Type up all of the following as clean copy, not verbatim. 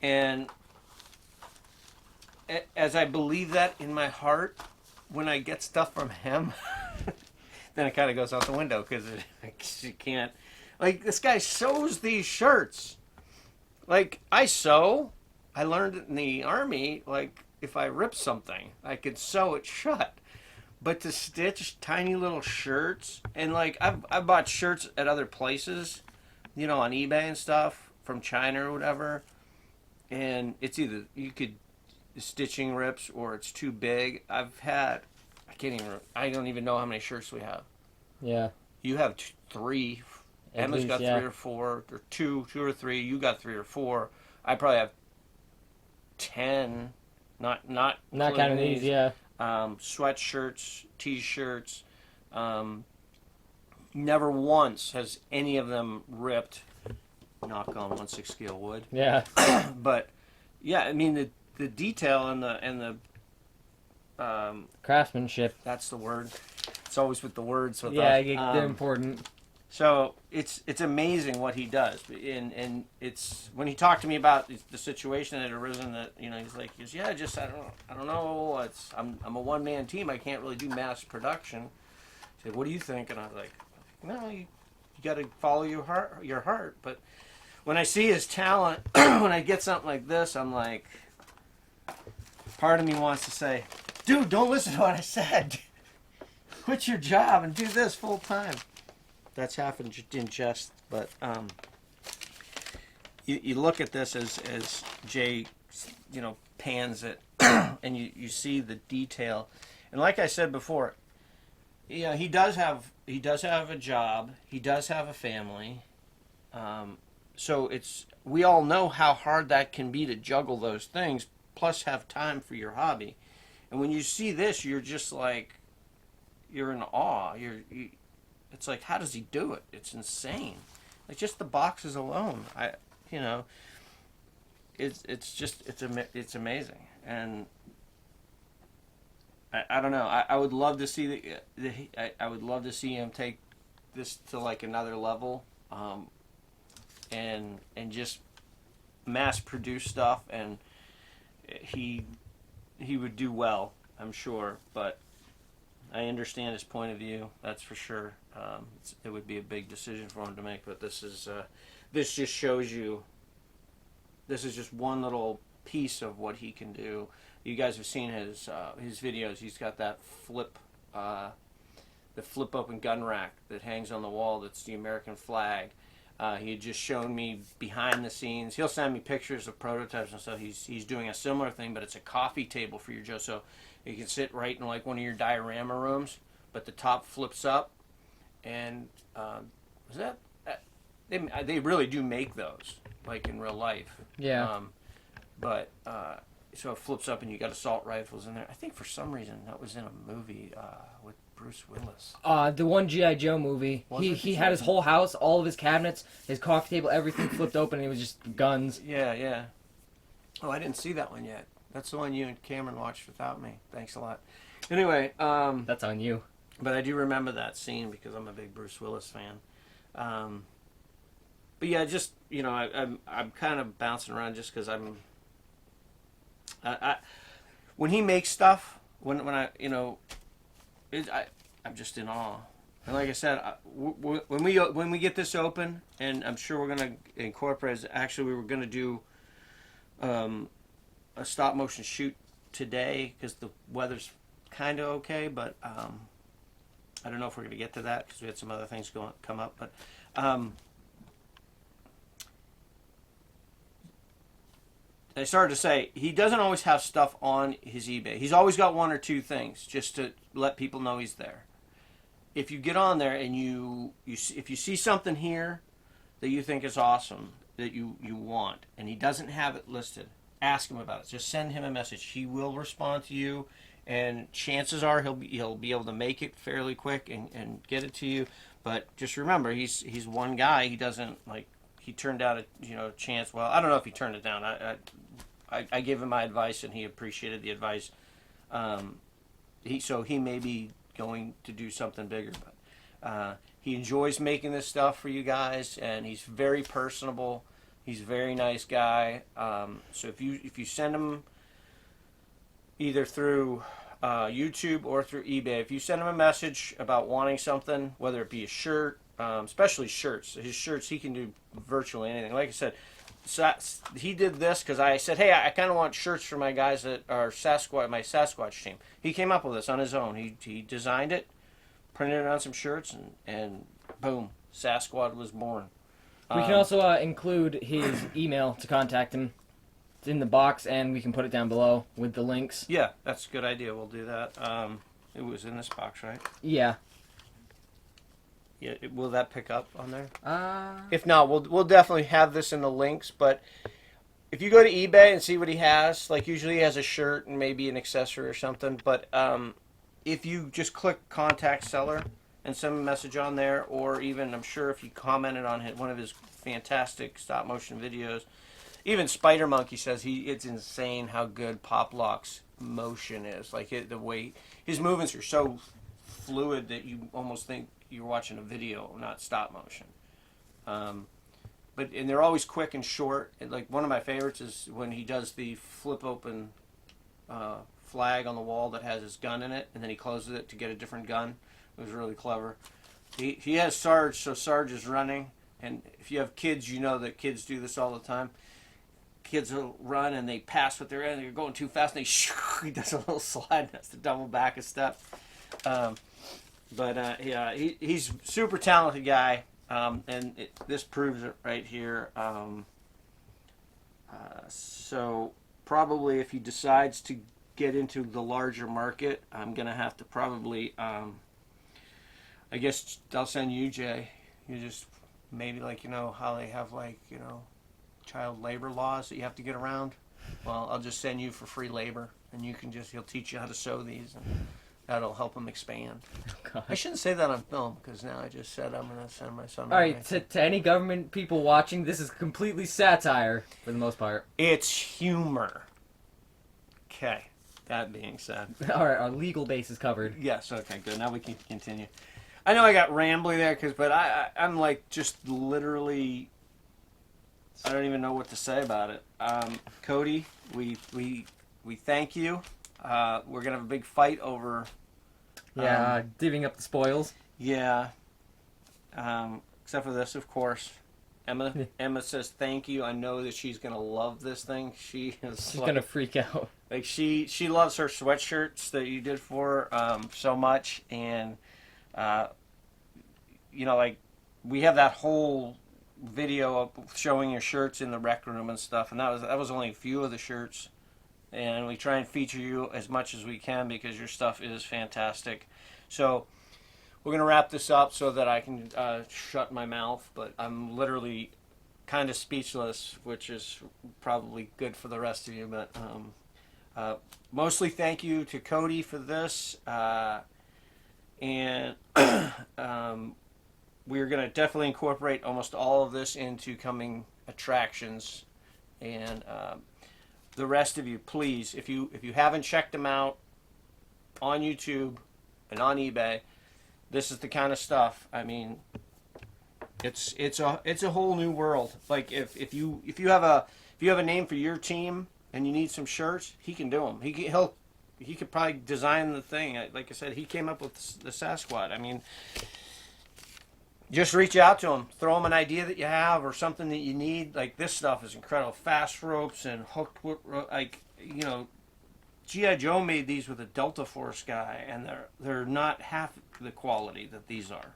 And as I believe that in my heart, when I get stuff from him, then it kind of goes out the window because you can't. Like, this guy sews these shirts. Like, I sew. I learned it in the Army. Like, if I rip something, I could sew it shut. But to stitch tiny little shirts, and like, I've bought shirts at other places, you know, on eBay and stuff, from China or whatever, and it's either, the stitching rips or it's too big. I don't even know how many shirts we have. Yeah. You have three. Emma's got 3 or 4, or two or 3. You got 3 or 4. I probably have 10. Not counting these, yeah. Sweatshirts, t-shirts. Never once has any of them ripped. Knock on 1/6 scale wood. Yeah. But yeah, I mean the detail and the craftsmanship. That's the word. It's always with the words. With yeah, us. They're important. So it's amazing what he does, and it's when he talked to me about the situation that had arisen, that he's like, I don't know, I'm a one-man team, I can't really do mass production. He said, what do you think? And I was like, no, you got to follow your heart. But when I see his talent, when I get something like this, I'm like, part of me wants to say, dude, don't listen to what I said. Quit your job and do this full time. That's half in jest, but you look at this as Jay, pans it, and you see the detail, and like I said before, he does have a job, he does have a family, so we all know how hard that can be to juggle those things, plus have time for your hobby, and when you see this, you're just like, you're in awe. It's like, how does he do it? It's insane. Like, just the boxes alone, it's amazing. And I don't know. I would love to see I would love to see him take this to like another level, and just mass produce stuff, and he would do well, I'm sure. But I understand his point of view, that's for sure. It would be a big decision for him to make, but this just shows you, this is just one little piece of what he can do. You guys have seen his videos. He's got that the flip open gun rack that hangs on the wall, that's the American flag. He had just shown me behind the scenes. He'll send me pictures of prototypes and stuff. He's doing a similar thing, but it's a coffee table for your Joe. So you can sit right in like one of your diorama rooms, but the top flips up. And they really do make those, like in real life. Yeah. So it flips up and you got assault rifles in there. I think for some reason that was in a movie with Bruce Willis. The one GiJoe movie. He had his whole house, all of his cabinets, his coffee table, everything flipped open, and it was just guns. Yeah. Oh, I didn't see that one yet. That's the one you and Cameron watched without me. Thanks a lot. Anyway, that's on you. But I do remember that scene because I'm a big Bruce Willis fan. But yeah, just I'm kind of bouncing around just because when he makes stuff, when I'm just in awe. And like I said, when we get this open, and I'm sure we're gonna incorporate. Actually, we were gonna do a stop motion shoot today because the weather's kind of okay, but I don't know if we're gonna get to that because we had some other things come up. But I started to say he doesn't always have stuff on his eBay. He's always got 1 or 2 things just to let people know he's there. If you get on there and if you see something here that you think is awesome, that you want, and he doesn't have it listed, ask him about it. Just send him a message. He will respond to you, and chances are he'll be able to make it fairly quick and get it to you. But just remember, he's one guy. He doesn't he turned out a chance. Well, I don't know if he turned it down. I gave him my advice, and he appreciated the advice. So he may be going to do something bigger, but he enjoys making this stuff for you guys, and he's very personable. He's a very nice guy. So if you send him either through YouTube or through eBay, if you send him a message about wanting something, whether it be a shirt, especially shirts, his shirts, he can do virtually anything. Like I said, he did this because I said, hey, I kind of want shirts for my guys that are Sasquad, my Sasquatch team. He came up with this on his own. He designed it, printed it on some shirts, and boom, Sasquad was born. We can also include his email to contact him. It's in the box, and we can put it down below with the links. Yeah, that's a good idea. We'll do that. It was in this box, right? Yeah. Yeah. Will that pick up on there? If not, we'll definitely have this in the links. But if you go to eBay and see what he has, like usually he has a shirt and maybe an accessory or something. But if you just click contact seller and send him a message on there, or even I'm sure if you commented on one of his fantastic stop motion videos, even SpiderMonkey says it's insane how good Poplocks motion is. Like the way his movements are so fluid that you almost think you're watching a video, not stop motion. And they're always quick and short. And like one of my favorites is when he does the flip open flag on the wall that has his gun in it, and then he closes it to get a different gun. It was really clever. He has Sarge, so Sarge is running. And if you have kids, you know that kids do this all the time. Kids will run and they pass what they're in. They're going too fast, and he does a little slide and has to double back a step. Yeah, he's a super talented guy, and this proves it right here. So probably if he decides to get into the larger market, I'm gonna have to probably, I guess I'll send you, Jay. You just maybe how they have child labor laws that you have to get around. Well, I'll just send you for free labor, and he'll teach you how to sew these, and that'll help him expand. God. I shouldn't say that on film, because now I just said I'm going to send my son. All right, to any government people watching, this is completely satire for the most part. It's humor. Okay, that being said. All right, our legal base is covered. Yes, okay, good. Now we can continue. I know I got rambly there, but I'm like just literally, I don't even know what to say about it. Cody, we thank you. We're gonna have a big fight over. Yeah, divvying up the spoils. Yeah. Except for this, of course. Emma says thank you. I know that she's gonna love this thing. She's gonna freak out. Like she loves her sweatshirts that you did for her so much, and like we have that whole video of showing your shirts in the rec room and stuff, and that was only a few of the shirts. And we try and feature you as much as we can because your stuff is fantastic. So we're going to wrap this up so that I can shut my mouth. But I'm literally kind of speechless, which is probably good for the rest of you. But mostly thank you to Cody for this. And we're going to definitely incorporate almost all of this into coming attractions. And the rest of you, please, if you haven't checked them out on YouTube and on eBay, this is the kind of stuff. I mean, it's a whole new world. Like if you have a name for your team and you need some shirts, he can do them. He could probably design the thing. Like I said, he came up with the Sasquad. I mean, just reach out to him. Throw him an idea that you have or something that you need. Like, this stuff is incredible. Fast ropes and hooked, GiJoe made these with a Delta Force guy, and they're not half the quality that these are.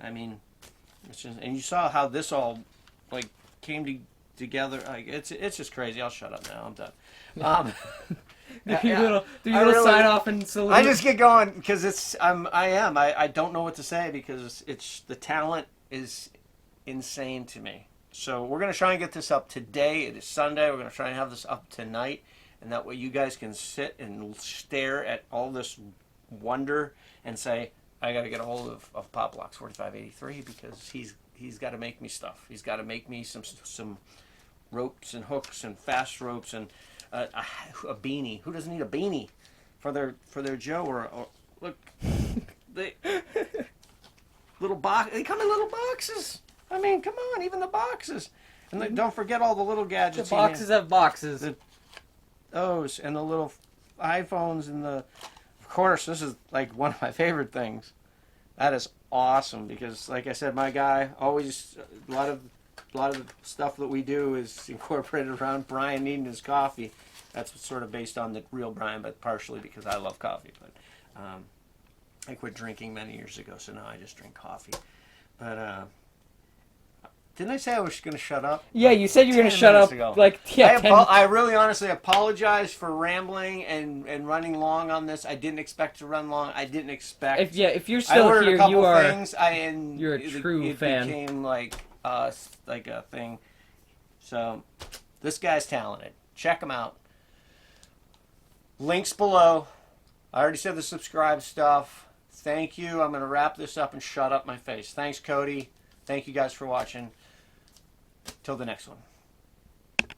I mean, and you saw how this all, came together. Like, it's just crazy. I'll shut up now. I'm done. Do you little sign off and salute? I just get going because I don't know what to say because the talent is insane to me. So we're going to try and get this up today. It is Sunday. We're going to try and have this up tonight, and that way you guys can sit and stare at all this wonder and say, I got to get a hold of Poplocks4583 because he's got to make me stuff. He's got to make me some ropes and hooks and fast ropes and a beanie. Who doesn't need a beanie for their Joe? Or look, they come in little boxes. I mean, come on, even the boxes. And don't forget all the little The gadgets. boxes have boxes. Those and the little iPhones and the. Of course, this is like one of my favorite things. That is awesome because, like I said, my guy always a lot of the stuff that we do is incorporated around Brian needing his coffee. That's sort of based on the real Brian, but partially because I love coffee. But I quit drinking many years ago, so now I just drink coffee. But didn't I say I was going to shut up? Yeah, you said you were going to 10 shut minutes up. ago. Like, yeah, I really honestly apologize for rambling and running long on this. I didn't expect to run long. I didn't expect. If you're I still ordered here, a couple you are. things. You're a true fan. It became like a thing. So this guy's talented. Check him out. Links below. I already said the subscribe stuff. Thank you. I'm going to wrap this up and shut up my face. Thanks, Cody. Thank you guys for watching. Till the next one.